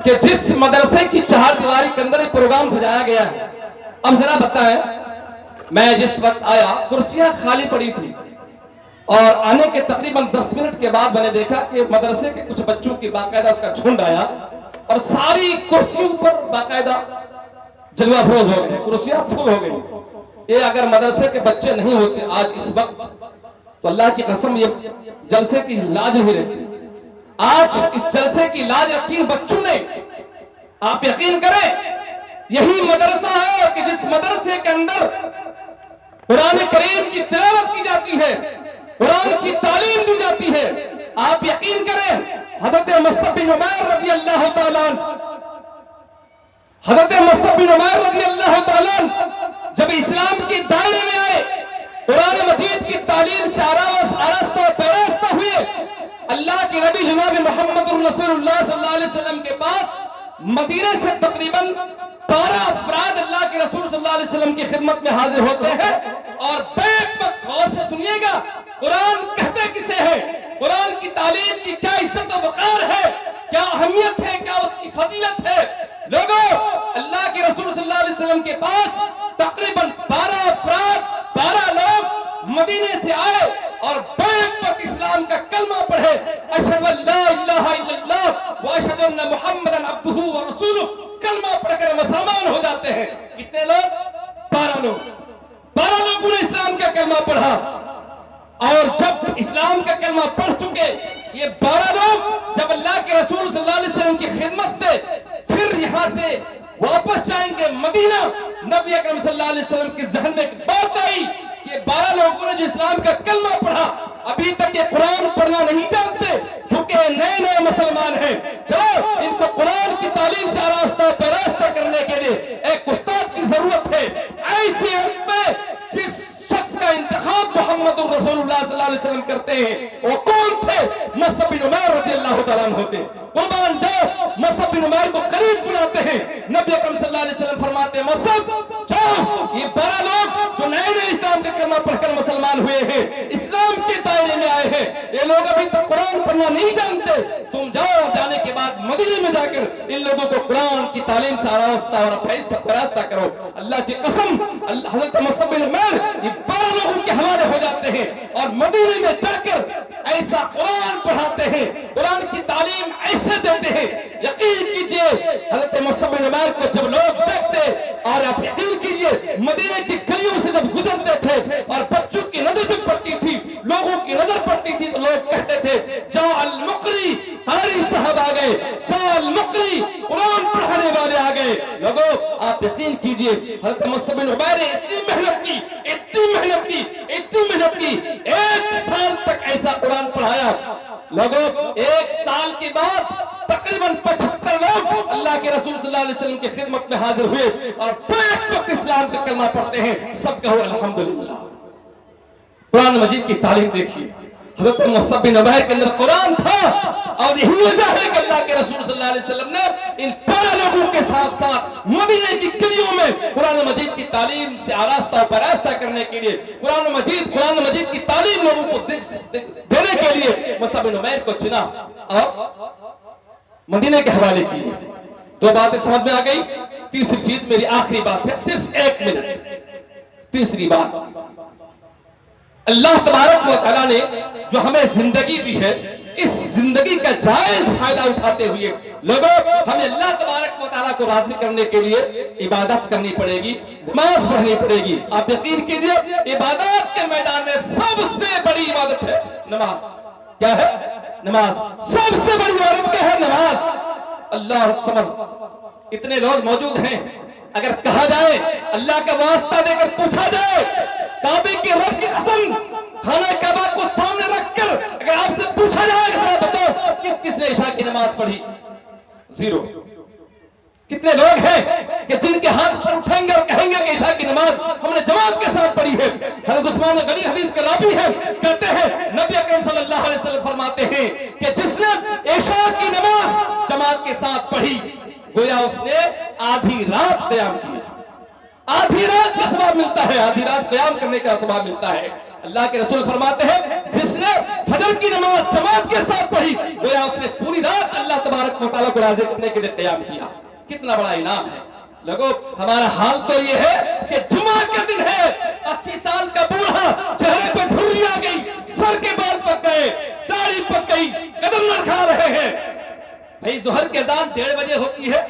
کہ جس مدرسے کی چہار دیواری کے اندر یہ پروگرام سجایا گیا ہے، اب ذرا بتائیں، میں جس وقت آیا کرسیاں خالی پڑی تھی اور آنے کے تقریباً 10 منٹ کے بعد میں نے دیکھا کہ مدرسے کے کچھ بچوں کی باقاعدہ اس کا جھنڈ آیا اور ساری کرسیوں پر باقاعدہ جلوہ افروز ہو گئے، کرسیاں فل ہو گئی۔ یہ اگر مدرسے کے بچے نہیں ہوتے آج اس وقت تو اللہ کی قسم یہ جلسے کی لاج نہیں رہتی۔ آج اس جلسے کی لاج رکھی بچوں نے۔ آپ یقین کریں یہی مدرسہ ہے کہ جس مدرسے کے اندر قرآن کریم کی تلاوت کی جاتی ہے، قرآن کی تعلیم دی جاتی ہے۔ آپ یقین کریں حضرت مصعب بن عمیر رضی اللہ تعالیٰ حضرت مصعب بن عمیر رضی اللہ تعالیٰ جب اسلام کی دائرے میں آئے، قرآن مجید کی تعلیم سے آراستہ و پیراستہ ہوئے، اللہ کے نبی جناب محمد رسول اللہ صلی اللہ علیہ وسلم کے پاس مدینہ سے تقریباً 12 افراد اللہ کے رسول صلی اللہ علیہ وسلم کی خدمت میں حاضر ہوتے ہیں اور بیک وقت غور سے سنیے گا قرآن کہتے کسے ہے، قرآن کی تعلیم کی کیا عزت و وقار ہے، کیا اہمیت ہے، کیا اس کی فضیلت ہے۔ لوگوں اللہ کے رسول صلی اللہ علیہ وسلم کے پاس تقریباً 12 افراد 12 لوگ مدینے سے آئے اور بیک وقت اسلام کا کلمہ پڑھے، اشہد ان لا الہ الا اللہ واشہد ان محمدًا عبدہ ورسولہ، کلمہ پڑھ کر مسلمان ہو جاتے ہیں۔ کتنے لوگ؟ 12 لوگ۔ 12 لوگوں نے اسلام کا کلمہ پڑھا اور جب اسلام کا کلمہ پڑھ چکے یہ 12 لوگ جب اللہ کے رسول صلی اللہ علیہ وسلم کی خدمت سے پھر یہاں سے واپس جائیں گے مدینہ، نبی اکرم صلی اللہ علیہ وسلم کے ذہن میں ایک بات آئی کہ 12 لوگوں نے جو اسلام کا کلمہ پڑھا ابھی تک یہ قرآن پڑھنا نہیں جانتے، چونکہ نئے مسلمان ہیں، چلو ان کو قرآن کی تعلیم سے آراستہ پیراستہ کرنے کے لیے ایک استاد کی ضرورت ہے۔ ایسے وقت میں جس شخص کا انتخاب محمد رسول اللہ صلی اللہ علیہ وسلم کرتے ہیں وہ کون تھے؟ مصعب بن عمیر رضی اللہ تعالیٰ عنہ ہوتے۔ قربان جاؤ مصعب بن عمیر کو قریب بلاتے ہیں، نبی اکرم صلی اللہ علیہ وسلم فرماتے ہیں مصعب جاؤ، یہ 12 لوگ جو نئے اسلام کے کلمہ پڑھ کر مسلمان ہوئے ہیں، اسلام کے دائرے میں آئے ہیں، یہ لوگ ابھی تک قرآن پڑھنا نہیں جانتے، تم جاؤ، جانے کے بعد مدینے میں جا کر ان لوگوں کو قرآن کی تعلیم سے آراستہ اور پیراستہ کرو۔ اللہ کی قسم حضرت مصعب بن عمیر یہ 12 لوگوں کے حوالے ہو جاتے ہیں اور مدینے میں جا کر ایسا قرآن پڑھاتے ہیں، قرآن کی تعلیم ایسے دیتے ہیں۔ یقین کیجئے حضرت مصعب بن عمیر کو جب لوگ دیکھتے اور آپ یقین کیجئے مدینے کی گلیوں سے جب گزرتے تھے اور بچوں کی نظر جب پڑتی تھی، لوگوں کی نظر پڑتی تھی تو لوگ کہتے تھے جا المقری، قاری صاحب آ گئے، جا المقری، قرآن پڑھانے والے آ گئے۔ لوگوں آپ یقین کیجئے حضرت مصعب بن عمیر نے اتنی محنت کی، ایک سال تک ایسا قرآن پڑھایا۔ لوگوں ایک سال کے بعد تقریباً 75 لوگ اللہ کے رسول صلی اللہ علیہ وسلم کی خدمت میں حاضر ہوئے اور بیک وقت اسلام کا کلمہ پڑھتے ہیں۔ سب کہو الحمدللہ۔ قرآن مجید کی تعلیم دیکھیے، حضرت مصعب بن عمیر کے اندر قرآن تھا اور یہی وجہ ہے کہ اللہ کے رسول صلی اللہ علیہ وسلم نے ان 12 لوگوں کے ساتھ ساتھ مدینے کی گلیوں میں قرآن مجید کی تعلیم سے آراستہ و پیراستہ کرنے کے لیے قرآن مجید کی تعلیم لوگوں کو دینے کے لیے مصعب بن عمیر کو چنا اور مدینے کے حوالے کیے۔ 2 باتیں سمجھ میں آ گئی۔ تیسری چیز میری آخری بات ہے، صرف 1 منٹ۔ تیسری بات، اللہ تبارک و تعالیٰ نے جو ہمیں زندگی دی ہے اس زندگی کا جائز فائدہ اٹھاتے ہوئے لوگوں ہمیں اللہ تبارک و تعالیٰ کو راضی کرنے کے لیے عبادت کرنی پڑے گی، نماز پڑھنی پڑے گی۔ آپ یقین کیجئے عبادات کے میدان میں سب سے بڑی عبادت ہے نماز۔ کیا ہے؟ نماز۔ سب سے بڑی عبادت کیا ہے؟ نماز۔ اللہ سمجھ اتنے لوگ موجود ہیں، اگر کہا جائے اللہ کا واسطہ دے کر پوچھا جائے کعبے کے رب کی قسم خانہ کعبہ کو سامنے رکھ کر اگر آپ سے پوچھا جائے کہ بتاؤ کس نے عشاء کی نماز پڑھی؟ 0۔ کتنے لوگ ہیں کہ جن کے ہاتھ پر اٹھیں گے اور کہیں گے کہ عشاء کی نماز ہم نے جماعت کے ساتھ پڑھی ہے؟ حضرت عثمان غنی حدیث کے راوی ہیں، کہتے ہیں نبی اکرم صلی اللہ علیہ وسلم فرماتے ہیں کہ جس نے عشاء کی نماز جماعت کے ساتھ پڑھی گویا اس نے آدھی رات قیام کیا۔ آدھی رات کا ثواب ملتا ہے، آدھی رات قیام کرنے کا ثواب ملتا ہے۔ اللہ کے رسول فرماتے ہیں جس نے فجر کی نماز جماعت کے ساتھ پڑھی گویا اس نے پوری رات اللہ تبارک و تعالیٰ کو راضی کرنے کے لیے قیام کیا. کتنا بڑا انعام ہے. لوگو ہمارا حال تو یہ ہے کہ جمعہ کے دن ہے, 80 سال کا بوڑھا, چہرے پہ دھری آ گئی, سر کے بال پک گئے, داڑھی پک گئی, قدم نہ کھا رہے ہیں. بھائی ظہر کی اذان 1:30 بجے ہوتی ہے,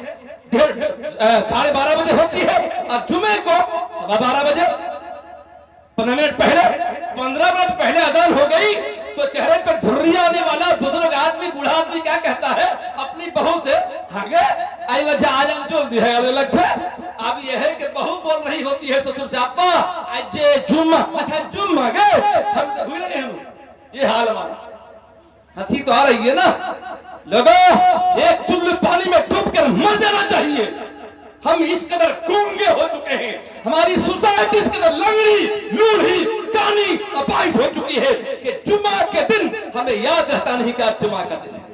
12:30 بجے ہوتی ہے, اور جمعے کو 12:15 بجے 15 منٹ پہلے اذان ہو گئی تو چہرے پر جھری آنے والا بزرگ آدمی, بوڑھا آدمی کیا کہتا ہے اپنی بہو سے, ہاگے آئی وجہ آجام چول دی ہے لگتا ہے. اب یہ ہے کہ بہو بول رہی ہوتی ہے سسر سے, اپا اجے جمعہ, اچھا جمعہ گئے, ہم تو ہوئی رہے ہیں. یہ حال ہمارا. ہنسی تو آ رہی ہے نا لوگو, ایک چلو پانی میں ڈوب کر مر جانا چاہیے. ہم اس قدر گونگے ہو چکے ہیں, ہماری سوسائٹی اس قدر لنگڑی, لوڑھی, کانی, اپائش ہو چکی ہے کہ جمعہ کے دن ہمیں یاد رہتا نہیں کہ آج جمعہ کا دن ہے.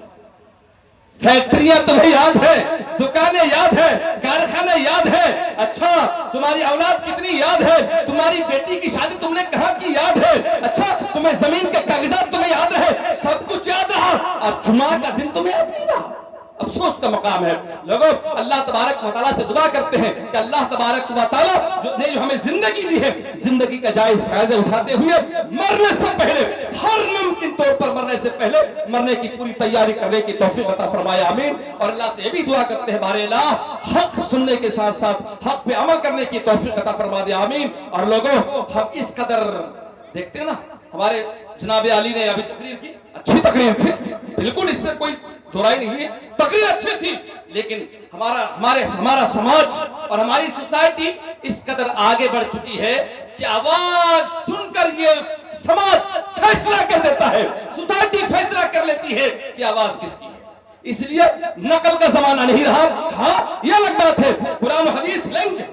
فیکٹریاں تمہیں یاد ہے, دکانیں یاد ہے, کارخانے یاد ہے, اچھا تمہاری اولاد کتنی یاد ہے, تمہاری بیٹی کی شادی تم نے کہاں کی یاد ہے, اچھا تمہیں زمین کے کاغذات تمہیں یاد رہے, سب کچھ یاد رہا, اور جمعہ کا دن تمہیں یاد نہیں رہا. افسوس کا مقام ہے. لوگوں اللہ تبارک و تعالیٰ سے دعا کرتے ہیں کہ اللہ تبارک و تعالیٰ نے جو ہمیں زندگی دی ہے, زندگی کا جائز فائدہ اٹھاتے ہوئے مرنے سے پہلے, ہر ممکن طور پر مرنے سے پہلے مرنے کی پوری تیاری کرنے کی توفیق عطا فرمائے, آمین. اور اللہ سے یہ بھی دعا کرتے ہیں بارے اللہ حق سننے کے ساتھ ساتھ حق پہ عمل کرنے کی توفیق عطا فرما دے, آمین. اور لوگوں ہم اس قدر دیکھتے ہیں نا, ہمارے جناب علی نے ابھی تقریر کی, اچھی تقریر تھی, بالکل اس سے کوئی دہرائی نہیں ہے, تقریر اچھی تھی, لیکن ہمارا سماج اور ہماری سوسائٹی اس قدر آگے بڑھ چکی ہے کہ آواز سن کر یہ سماج فیصلہ کر دیتا ہے, سوسائٹی فیصلہ کر لیتی ہے کہ آواز کس کی ہے. اس لیے نقل کا زمانہ نہیں رہا. ہاں یہ الگ بات ہے, قرآن و حدیث لیں گے,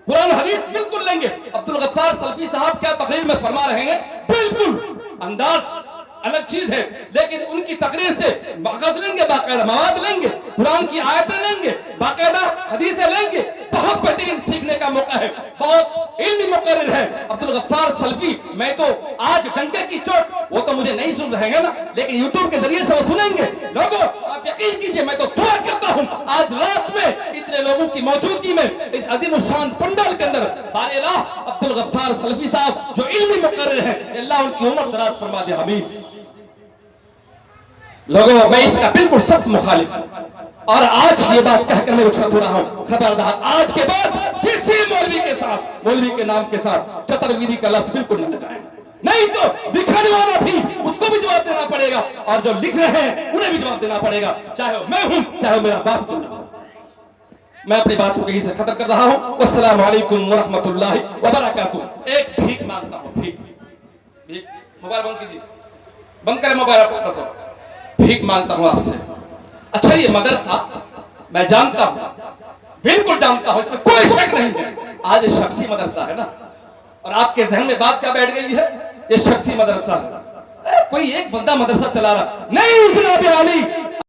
قرآن و حدیث بالکل لیں گے. عبدالغفار سلفی صاحب کیا تقریر میں فرما رہے ہیں, بالکل انداز الگ چیز ہے, لیکن ان کی تقریر سے ماخذ لیں گے, باقاعدہ مواد لیں گے, قرآن کی آیتیں لیں گے, باقاعدہ حدیثیں لیں گے. بہت بہترین سیکھنے کا موقع ہے, بہت علمی مقرر ہے عبدالغفار سلفی. میں تو آج ڈنکے کی چوٹ, وہ تو مجھے نہیں سن رہے ہیں نا, لیکن یوٹیوب کے ذریعے سے وہ سنیں گے. لوگوں آپ یقین کیجئے, میں تو دعا کرتا ہوں آج رات میں اتنے لوگوں کی موجودگی میں اس عظیم الشان پنڈال کے اندر بارے اللہ عبدالغفار سلفی صاحب جو علمی مقرر ہیں, اللہ ان کی عمر دراز فرما دے, آمین. لوگوں میں اس کا بالکل سخت مخالف ہوں, اور آج یہ بات کہہ کر میں رخصت ہو رہا ہوں, خبردار آج کے بعد کسی مولوی کے ساتھ, مولوی کے نام کے ساتھ چترویدی کا لفظ بالکل نہ لگائیں, نہیں تو لکھنے والا بھی اس کو بھی جواب دینا پڑے گا, اور جو لکھ رہے ہیں انہیں بھی جواب دینا پڑے گا, چاہے میں ہوں چاہے میرا باپ کیوں نہ ہو. میں اپنی بات کو یہیں سے ختم کر رہا ہوں. والسلام علیکم ورحمۃ اللہ وبرکاتہ. ایک بھیک مانگتا ہوں, بھیک, موبائل بند کیجیے, بند کریں موبائل آپ, بھیک مانگتا ہوں آپ سے. اچھا یہ مدرسہ میں جانتا ہوں, بالکل جانتا ہوں, اس میں کوئی شک نہیں ہے, آج شخصی مدرسہ ہے نا, اور آپ کے ذہن میں بات کیا بیٹھ گئی ہے, یہ شخصی مدرسہ ہے, کوئی ایک بندہ مدرسہ چلا رہا نہیں. جناب عالی